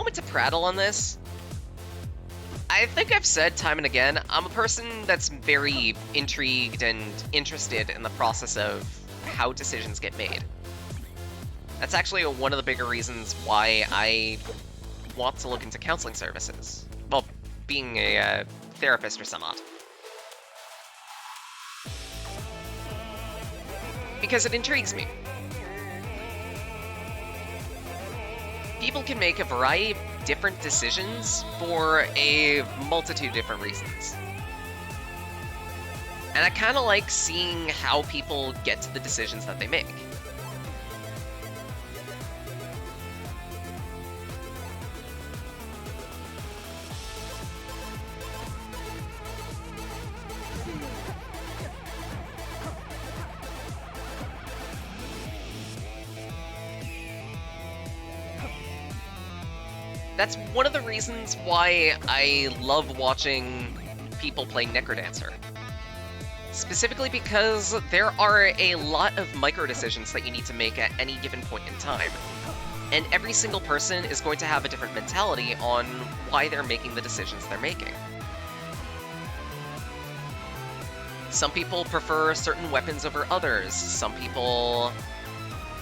moment to prattle on this. I think I've said time and again, I'm a person that's very intrigued and interested in the process of how decisions get made. That's actually one of the bigger reasons why I want to look into counseling services. Well, being a therapist or somewhat. Because it intrigues me. People can make a variety of different decisions for a multitude of different reasons. And I kind of like seeing how people get to the decisions that they make. That's one of the reasons why I love watching people play Necrodancer. Specifically because there are a lot of micro-decisions that you need to make at any given point in time. And every single person is going to have a different mentality on why they're making the decisions they're making. Some people prefer certain weapons over others. Some people...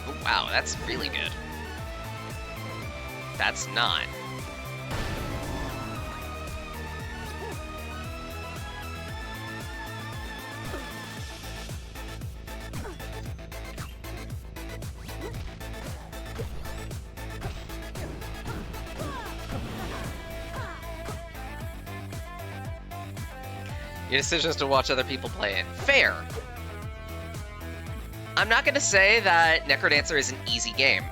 Oh, wow, that's really good. That's not. Your decision is to watch other people play it. Fair. I'm not going to say that Necrodancer is an easy game.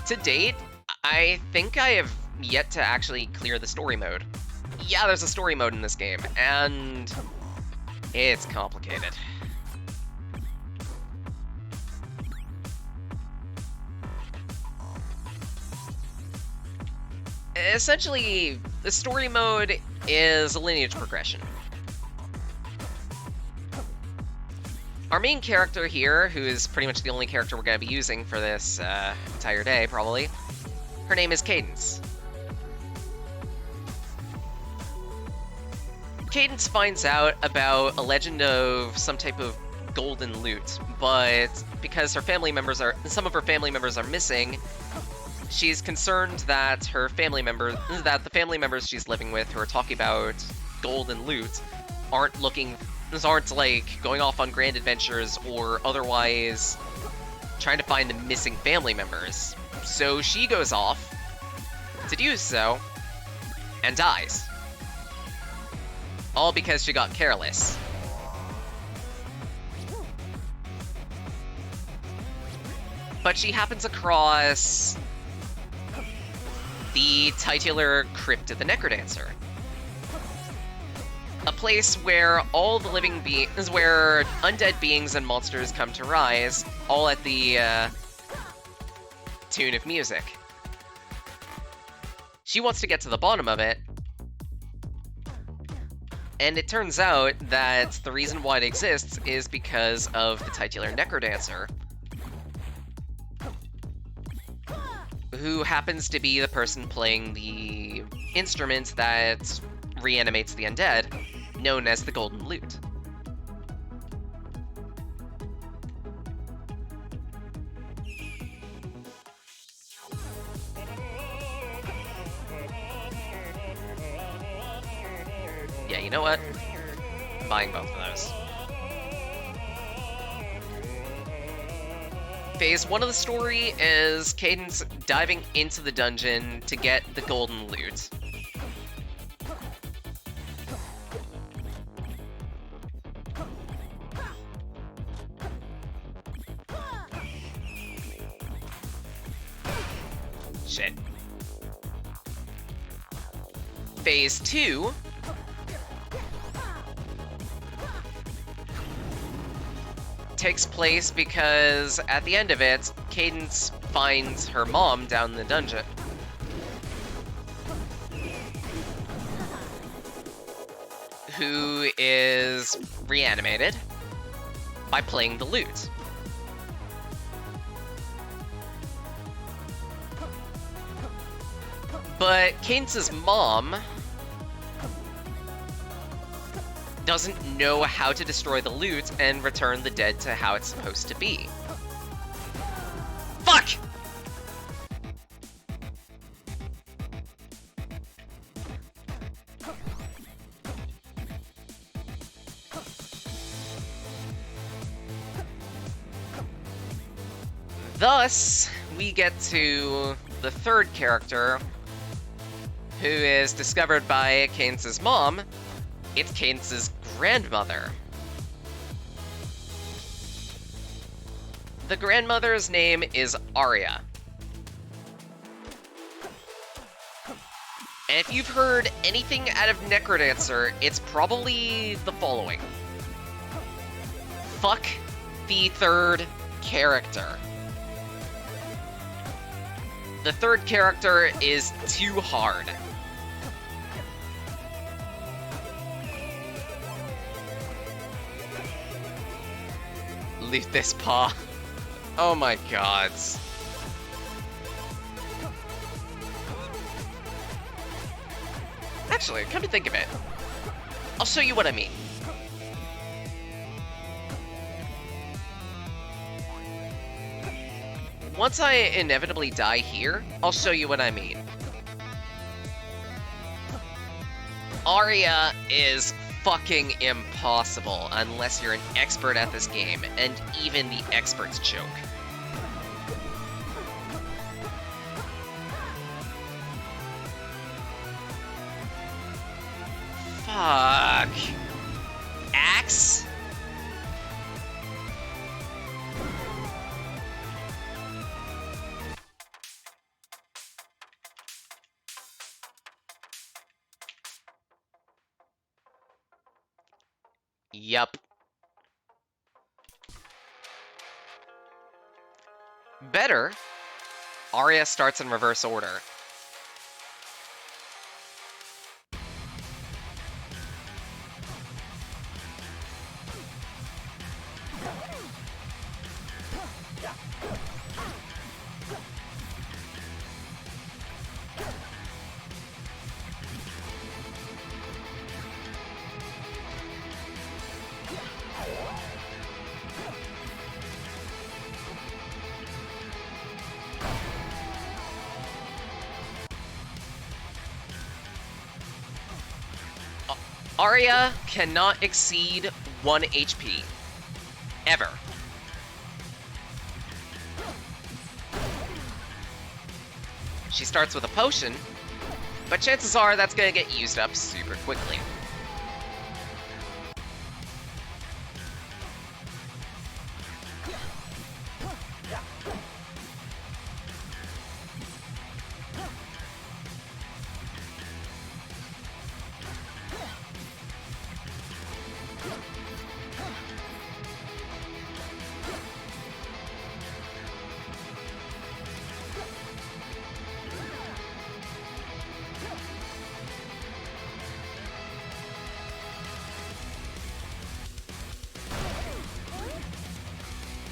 To date, I think I have yet to actually clear the story mode. Yeah, there's a story mode in this game, and it's complicated. Essentially, the story mode is a lineage progression. Our main character here, who is pretty much the only character we're going to be using for this entire day, probably, her name is Cadence. Cadence finds out about a legend of some type of golden loot, but because some of her family members are missing, she's concerned that the family members she's living with who are talking about gold and loot aren't like going off on grand adventures or otherwise trying to find the missing family members. So she goes off to do so and dies. All because she got careless. But she happens across the titular Crypt of the Necrodancer. A place where all the living beings, where undead beings and monsters come to rise, all at the tune of music. She wants to get to the bottom of it, and it turns out that the reason why it exists is because of the titular Necrodancer, who happens to be the person playing the instrument that reanimates the undead, known as the Golden Lute. Yeah, you know what? I'm buying both of those. Phase 1 of the story is Cadence diving into the dungeon to get the Golden Lute. Shit. Phase 2 takes place because at the end of it, Cadence finds her mom down in the dungeon. Who is reanimated by playing the lute. But Keynes' mom doesn't know how to destroy the loot and return the dead to how it's supposed to be. Fuck! Thus, we get to the third character, who is discovered by Keynes' mom. It's Keynes' grandmother. The grandmother's name is Arya. And if you've heard anything out of Necrodancer, it's probably the following. Fuck the third character. The third character is too hard. Leave this paw. Oh my god. Actually, come to think of it, I'll show you what I mean. Once I inevitably die here, I'll show you what I mean. Arya is fucking impossible unless you're an expert at this game, and even the experts choke. Fuck. Axe? Yup. Better, Arya starts in reverse order. Arya cannot exceed 1 HP. Ever. She starts with a potion, but chances are that's gonna get used up super quickly.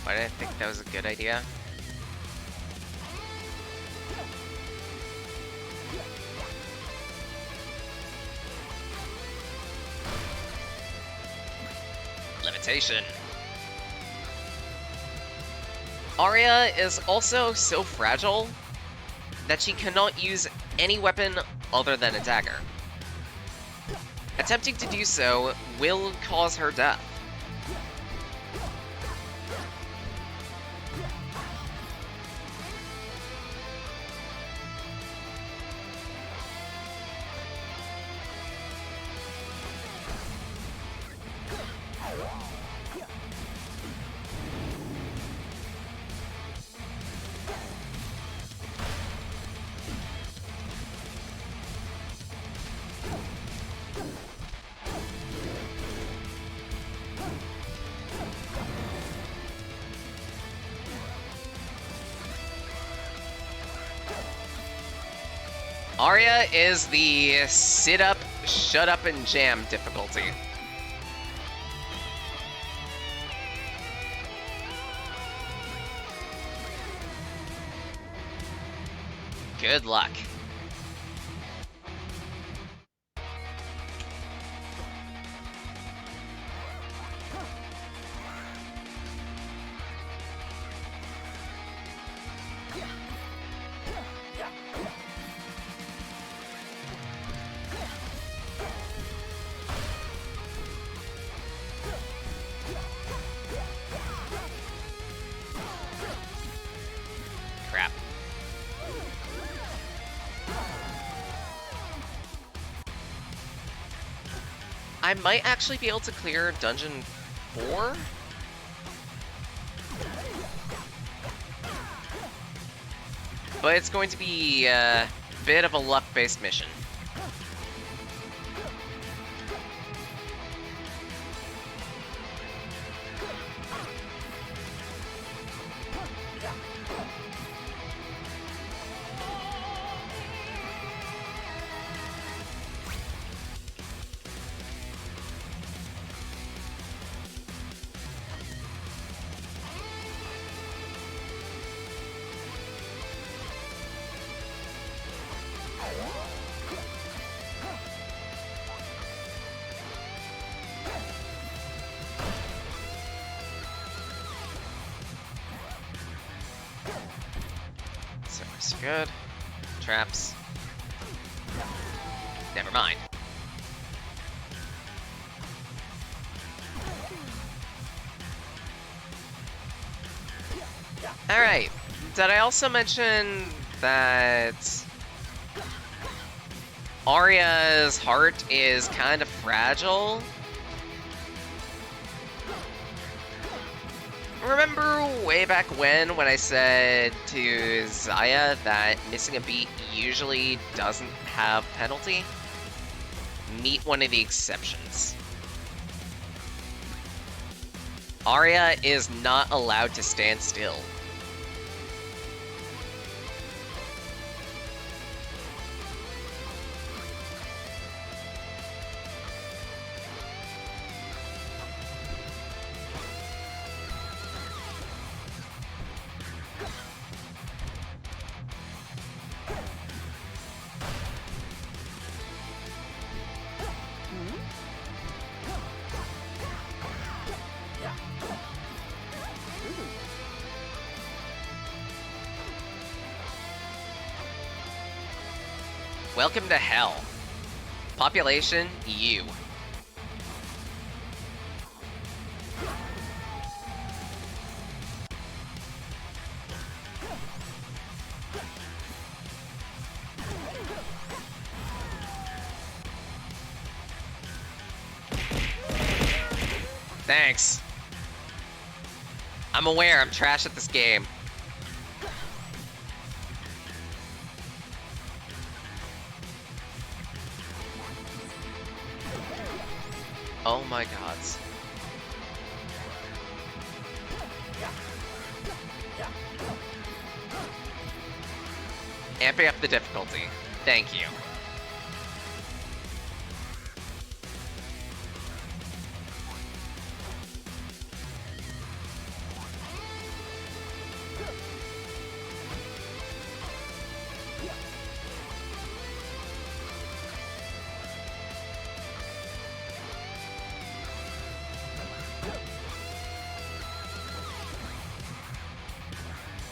Why did I think that was a good idea? Levitation. Arya is also so fragile that she cannot use any weapon other than a dagger. Attempting to do so will cause her death. Arya is the sit up, shut up, and jam difficulty. Good luck. I might actually be able to clear Dungeon 4? But it's going to be a bit of a luck-based mission. So good. Traps. Never mind. Alright. Did I also mention that Arya's heart is kind of fragile? Remember way back when I said to Zaya that missing a beat usually doesn't have penalty? Meet one of the exceptions. Arya is not allowed to stand still. Welcome to hell. Population, you. Thanks. I'm aware I'm trash at this game. Oh my gods. Amping up the difficulty. Thank you.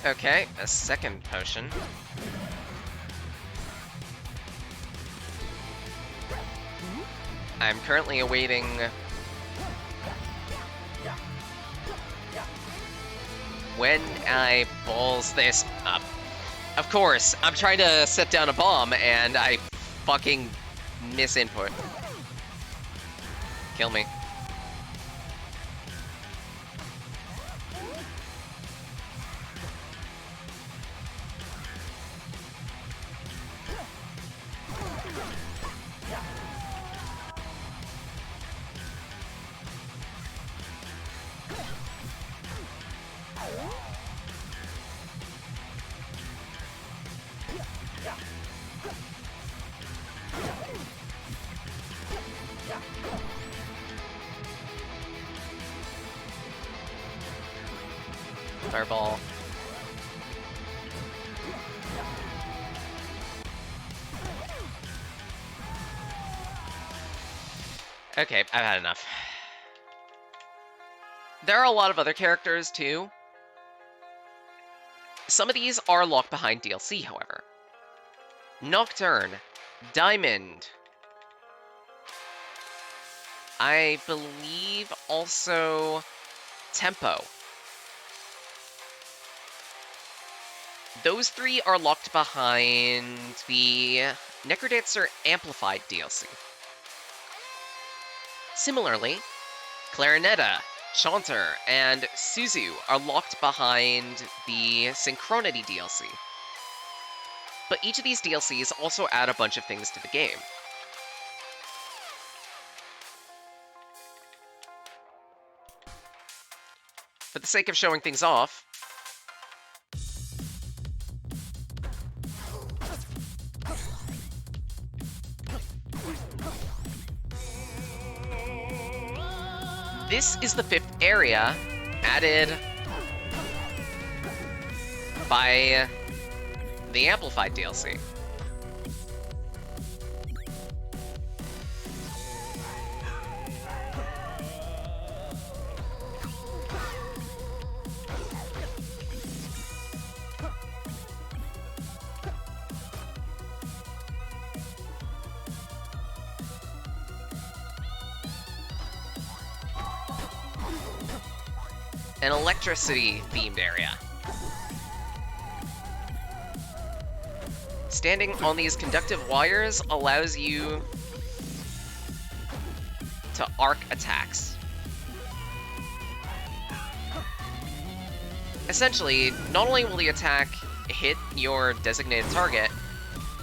Okay, a second potion. I'm currently awaiting... when I balls this up. Of course, I'm trying to set down a bomb and I fucking miss input. Kill me. Fireball. Okay, I've had enough. There are a lot of other characters, too. Some of these are locked behind DLC, however. Nocturne. Diamond. I believe also Tempo. Those three are locked behind the Necrodancer Amplified DLC. Similarly, Clarinetta, Chanter, and Suzu are locked behind the Synchronity DLC. But each of these DLCs also add a bunch of things to the game. For the sake of showing things off, this is the 5th area added by the Amplified DLC. An electricity-themed area. Standing on these conductive wires allows you to arc attacks. Essentially, not only will the attack hit your designated target,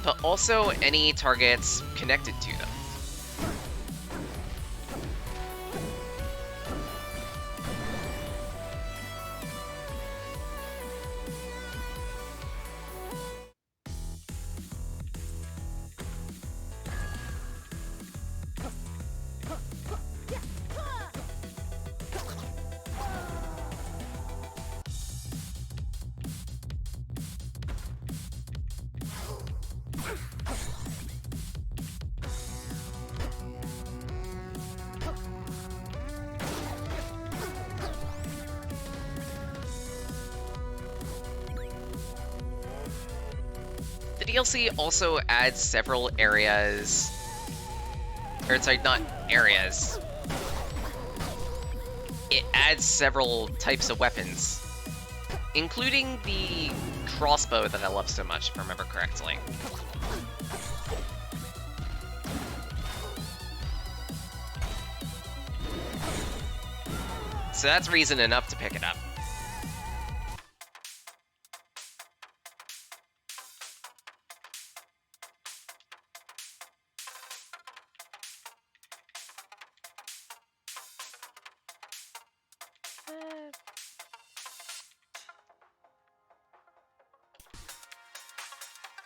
but also any targets connected to them. The DLC also adds several areas, or sorry, not areas. It adds several types of weapons, including the crossbow that I love so much, if I remember correctly. So that's reason enough to pick it up.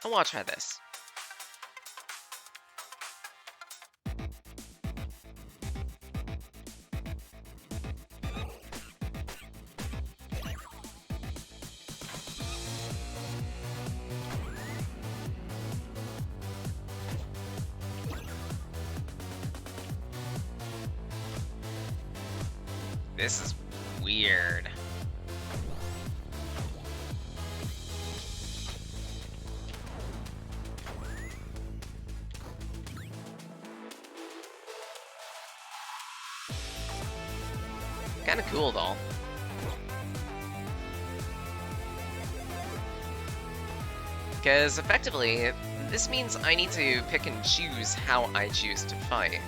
I want to try this. This is weird. Kinda cool, though. Because, effectively, this means I need to pick and choose how I choose to fight.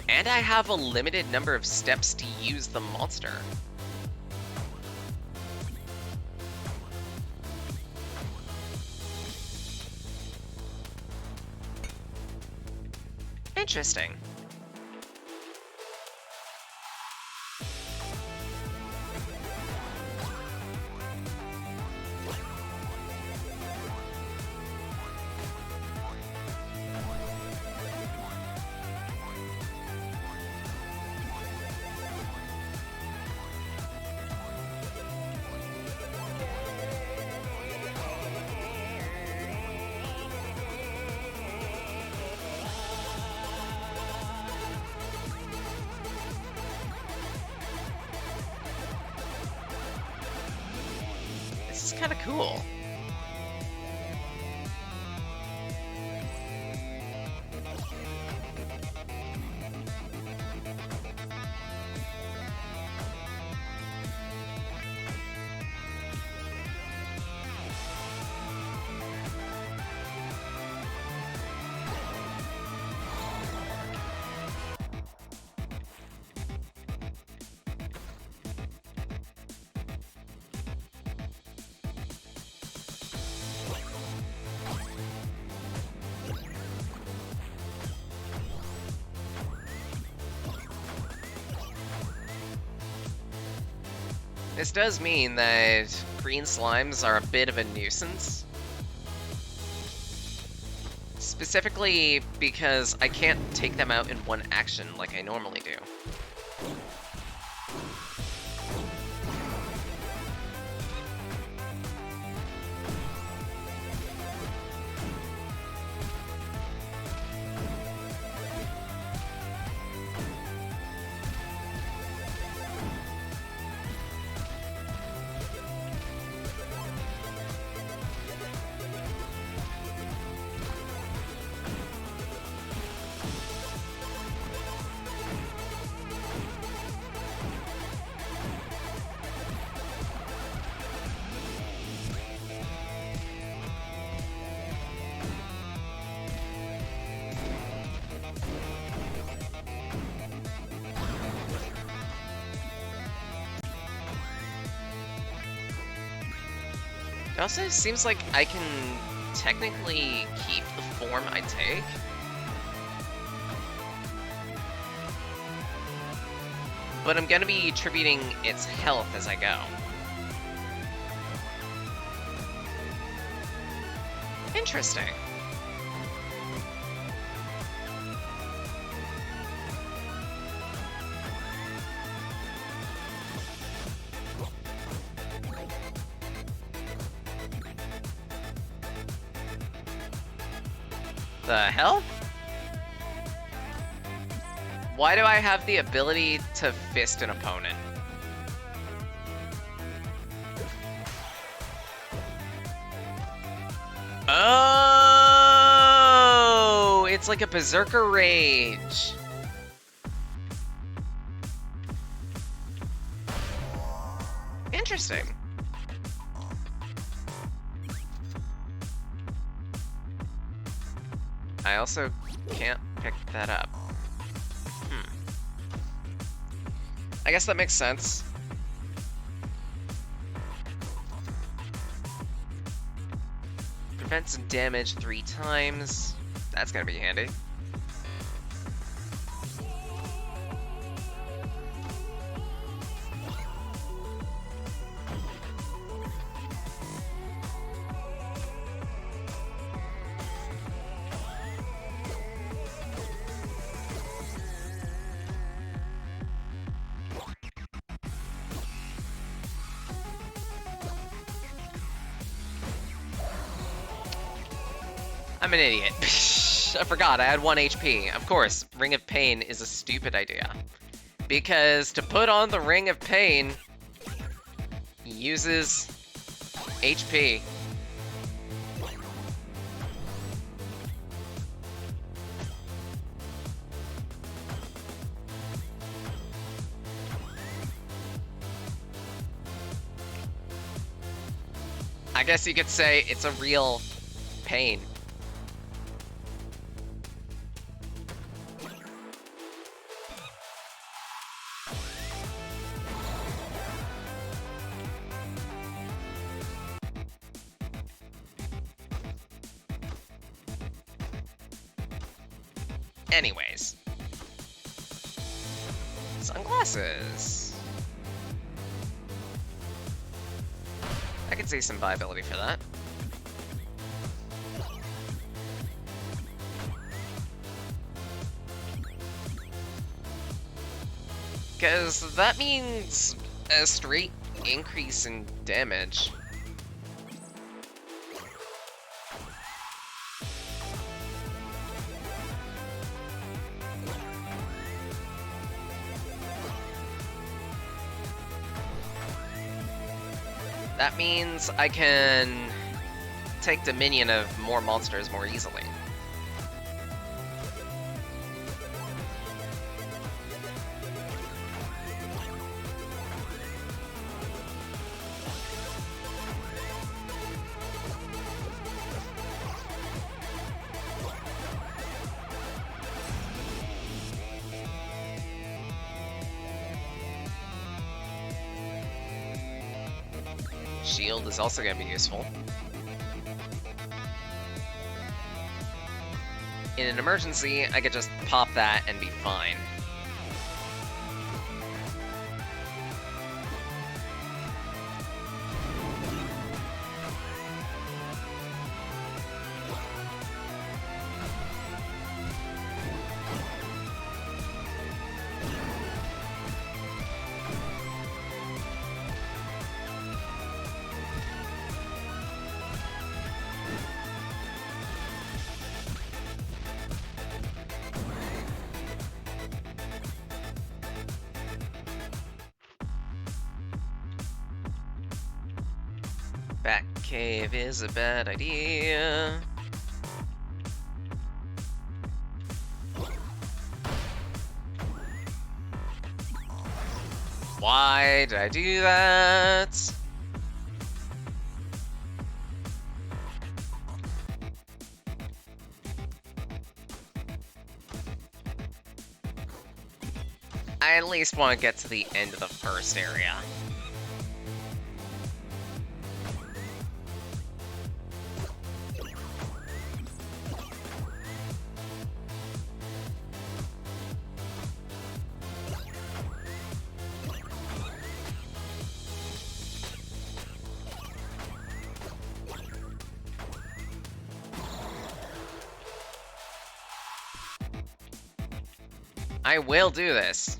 And I have a limited number of steps to use the monster. Interesting. kind of cool. This does mean that green slimes are a bit of a nuisance. Specifically because I can't take them out in one action like I normally do. It also seems like I can technically keep the form I take. But I'm gonna be attributing its health as I go. Interesting. The hell? Why do I have the ability to fist an opponent? Oh, it's like a berserker rage. Interesting. I also can't pick that up. I guess that makes sense. Prevents damage 3 times. That's gonna be handy. I'm an idiot. I forgot, I had 1 HP. Of course, Ring of Pain is a stupid idea. Because to put on the Ring of Pain uses HP. I guess you could say it's a real pain. Anyways. Sunglasses. I could see some viability for that. Because that means a straight increase in damage. That means I can take Dominion of more monsters more easily. Shield is also going to be useful. In an emergency, I could just pop that and be fine. Batcave is a bad idea. Why did I do that? I at least want to get to the end of the first area. I will do this.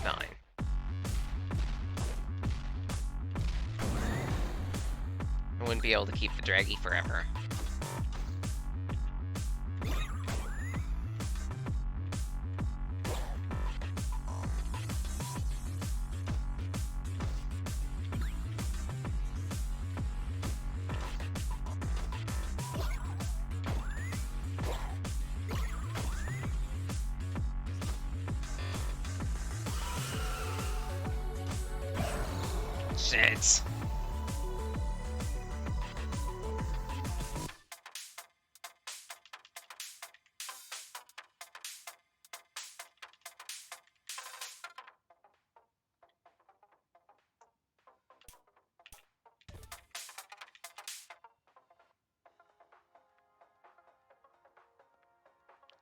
Nine. I wouldn't be able to keep the Draggy forever. Shit.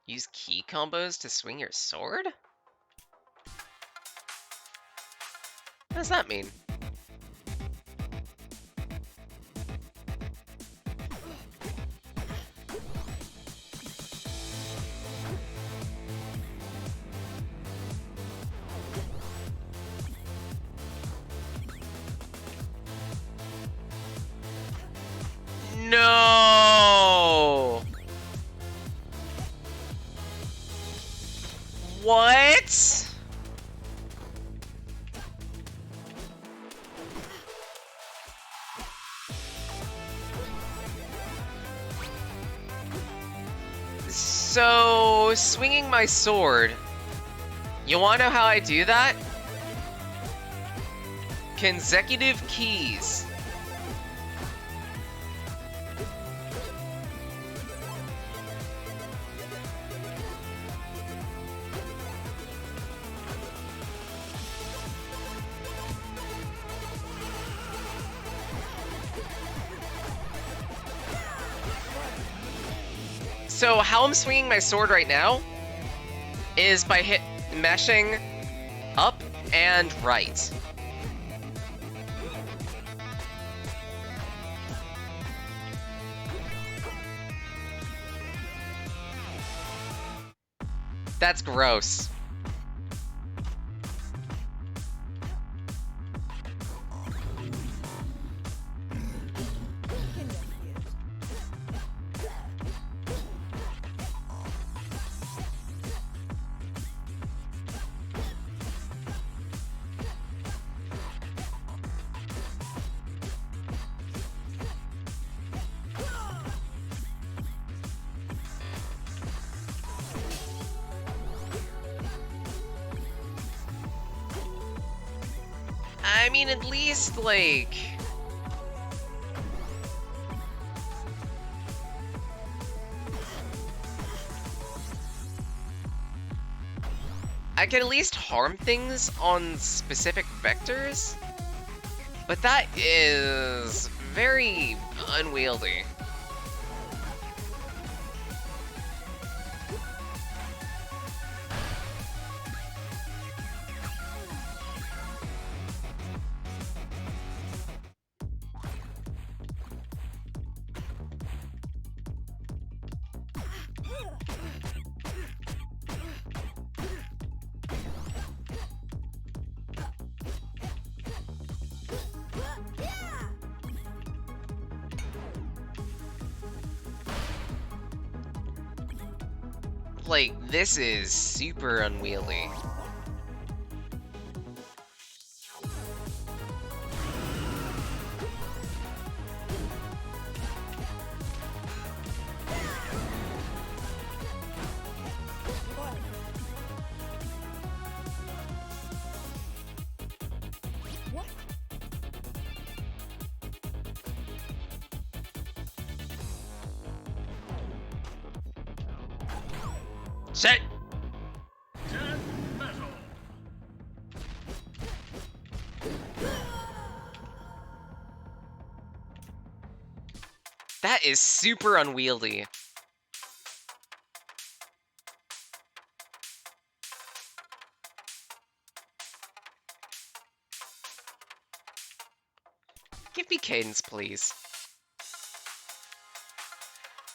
Use key combos to swing your sword? What does that mean? No! What? So, swinging my sword. You wanna know how I do that? Consecutive keys. So how I'm swinging my sword right now is by meshing up and right. That's gross. I mean, at least, like... I can at least harm things on specific vectors, but that is very unwieldy. Like, this is super unwieldy. Set! That is super unwieldy. Give me cadence, please.